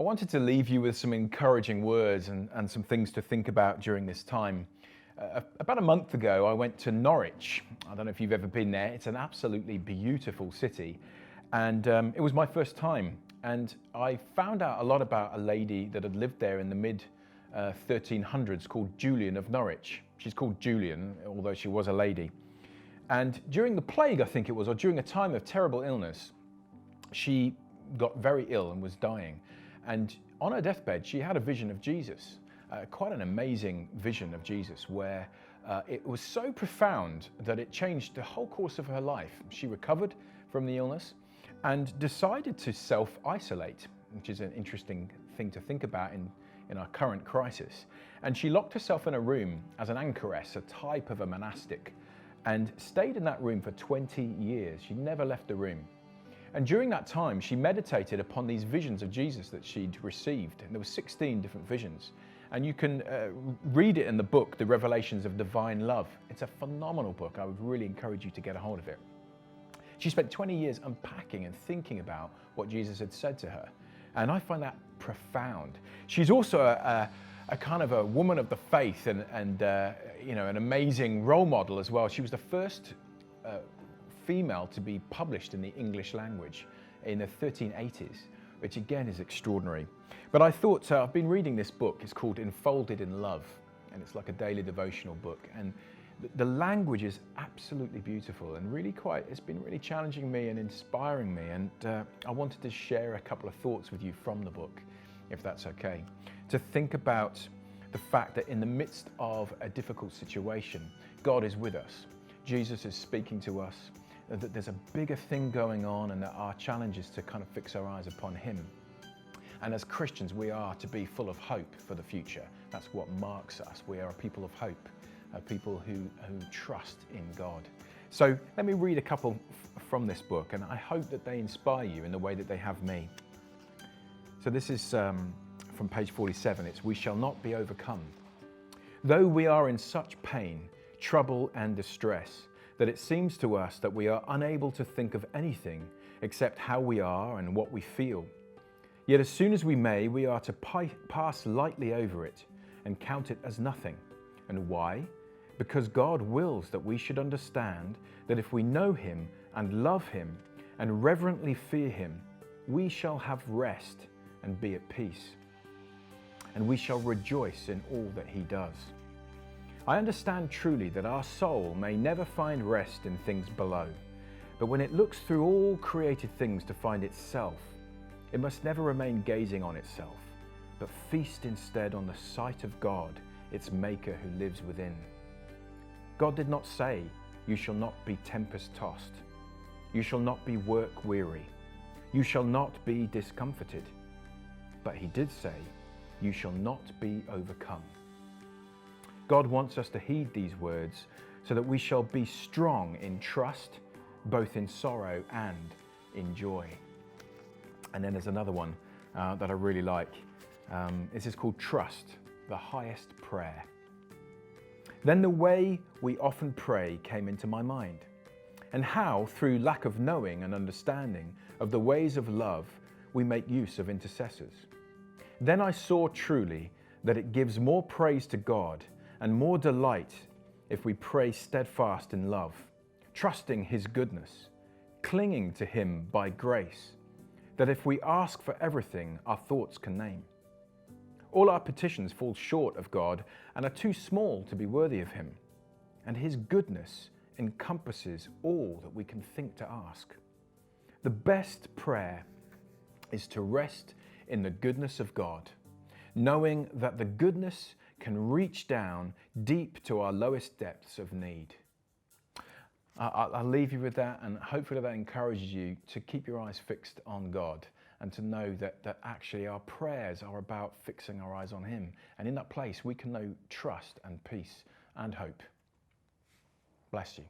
I wanted to leave you with some encouraging words and some things to think about during this time. About a month ago, I went to Norwich. I don't know if you've ever been there. It's an absolutely beautiful city. And it was my first time. And I found out a lot about a lady that had lived there in the mid-1300s called Julian of Norwich. She's called Julian, although she was a lady. And during the plague, I think it was, or during a time of terrible illness, she got very ill and was dying. And on her deathbed, she had a vision of Jesus, quite an amazing vision of Jesus, where it was so profound that it changed the whole course of her life. She recovered from the illness and decided to self-isolate, which is an interesting thing to think about in our current crisis. And she locked herself in a room as an anchoress, a type of a monastic, and stayed in that room for 20 years. She never left the room. And during that time, she meditated upon these visions of Jesus that she'd received. And there were 16 different visions. And you can read it in the book, The Revelations of Divine Love. It's a phenomenal book. I would really encourage you to get a hold of it. She spent 20 years unpacking and thinking about what Jesus had said to her. And I find that profound. She's also a kind of a woman of the faith and you know, an amazing role model as well. She was the first female to be published in the English language in the 1380s, which again is extraordinary. But I thought, I've been reading this book. It's called Enfolded in Love, and it's like a daily devotional book. And the language is absolutely beautiful and really it's been really challenging me and inspiring me. And I wanted to share a couple of thoughts with you from the book, if that's okay. To think about the fact that in the midst of a difficult situation, God is with us. Jesus is speaking to us, that there's a bigger thing going on, and that our challenge is to kind of fix our eyes upon Him. And as Christians, we are to be full of hope for the future. That's what marks us. We are a people of hope, people who trust in God. So let me read a couple from this book, and I hope that they inspire you in the way that they have me. So this is from page 47. It's, "We shall not be overcome. Though we are in such pain, trouble and distress, that it seems to us that we are unable to think of anything except how we are and what we feel. Yet as soon as we may, we are to pass lightly over it and count it as nothing. And why? Because God wills that we should understand that if we know Him and love Him and reverently fear Him, we shall have rest and be at peace. And we shall rejoice in all that He does. I understand truly that our soul may never find rest in things below, but when it looks through all created things to find itself, it must never remain gazing on itself, but feast instead on the sight of God, its Maker who lives within. God did not say, 'You shall not be tempest-tossed. You shall not be work-weary. You shall not be discomfited.' But He did say, 'You shall not be overcome.' God wants us to heed these words so that we shall be strong in trust, both in sorrow and in joy." And then there's another one that I really like. This is called Trust, the Highest Prayer. "Then the way we often pray came into my mind, and how, through lack of knowing and understanding of the ways of love, we make use of intercessors. Then I saw truly that it gives more praise to God and more delight if we pray steadfast in love, trusting His goodness, clinging to Him by grace, that if we ask for everything our thoughts can name. All our petitions fall short of God and are too small to be worthy of Him, and His goodness encompasses all that we can think to ask. The best prayer is to rest in the goodness of God, knowing that the goodness can reach down deep to our lowest depths of need." I'll leave you with that, and hopefully that encourages you to keep your eyes fixed on God and to know that actually our prayers are about fixing our eyes on Him. And in that place, we can know trust and peace and hope. Bless you.